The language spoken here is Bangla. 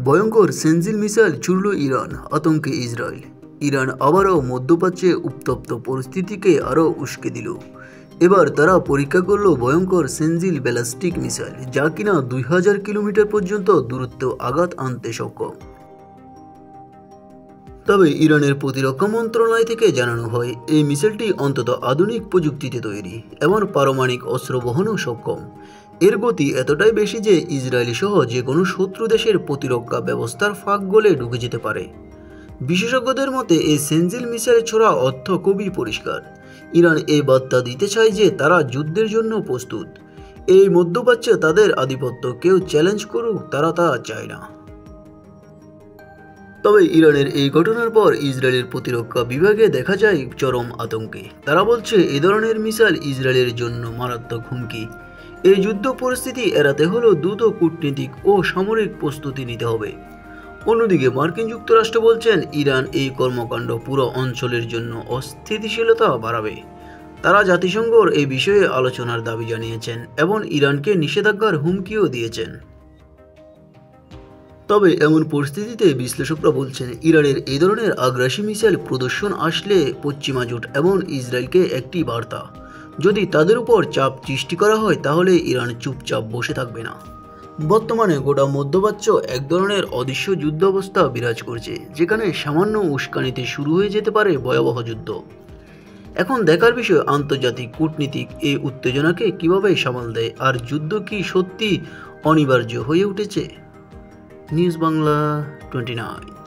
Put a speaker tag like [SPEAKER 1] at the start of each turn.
[SPEAKER 1] ভয়ঙ্কর সেনজিল মিসাইল ছুড়ল ইরান, আতঙ্কে ইসরায়েল। ইরান আবারও মধ্যপ্রাচ্যে উত্তপ্ত পরিস্থিতিকে আরও উস্কে দিল। এবার তারা পরীক্ষা করল ভয়ঙ্কর সেনজিল ব্যালিস্টিক মিসাইল, যা কিনা 2000 কিলোমিটার পর্যন্ত দূরত্ব আঘাত আনতে সক্ষম। তবে ইরানের প্রতিরক্ষা মন্ত্রণালয় থেকে জানানো হয়, এই মিসাইলটি অন্তত আধুনিক প্রযুক্তিতে তৈরি এবং পারমাণবিক অস্ত্র বহনও সক্ষম। এর গতি এতটাই বেশি যে ইসরায়েলি সহ যে কোনো শত্রু দেশের প্রতিরক্ষা ব্যবস্থার ফাঁক গলে ঢুকে যেতে পারে। বিশেষজ্ঞদের মতে এই সেনজিল মিসাইল ছোড়া অর্থ খুবই পরিষ্কার। ইরান এই বার্তা দিতে চায় যে তারা যুদ্ধের জন্য প্রস্তুত। এই মধ্যপ্রাচ্যে তাদের আধিপত্য কেউ চ্যালেঞ্জ করুক, তারা তা চায় না। তবে ইরানের এই ঘটনার পর ইসরায়েলের প্রতিরক্ষা বিভাগে দেখা যায় চরম আতঙ্কে। তারা বলছে এ ধরনের মিসাইল ইসরায়েলের জন্য মারাত্মক হুমকি। এই যুদ্ধ পরিস্থিতি এড়াতে হলে দ্রুত কূটনীতিক ও সামরিক প্রস্তুতি নিতে হবে। অন্যদিকে মার্কিন যুক্তরাষ্ট্র বলছেন ইরান এই কর্মকাণ্ড পুরো অঞ্চলের জন্য অস্থিতিশীলতা বাড়াবে। তারা জাতিসংঘর এই বিষয়ে আলোচনার দাবি জানিয়েছেন এবং ইরানকে নিষেধাজ্ঞার হুমকিও দিয়েছেন। তবে এমন পরিস্থিতিতে বিশ্লেষকরা বলছেন ইরানের এই ধরনের আগ্রাসী মিসাইল প্রদর্শন আসলে পশ্চিমা জোট এবং ইসরায়েলকে একটি বার্তা। যদি তাদের উপর চাপ সৃষ্টি করা হয় তাহলে ইরান চুপচাপ বসে থাকবে না। বর্তমানে গোটা মধ্যপ্রাচ্য এক ধরনের অদৃশ্য যুদ্ধাবস্থা বিরাজ করছে, যেখানে সামান্য উস্কানিতে শুরু হয়ে যেতে পারে ভয়াবহ যুদ্ধ। এখন দেখার বিষয় আন্তর্জাতিক কূটনীতিক এই উত্তেজনাকে কিভাবে সামাল দেয়, আর যুদ্ধ কি সত্যি অনিবার্য হয়ে উঠেছে। নিউজ বাংলা 29।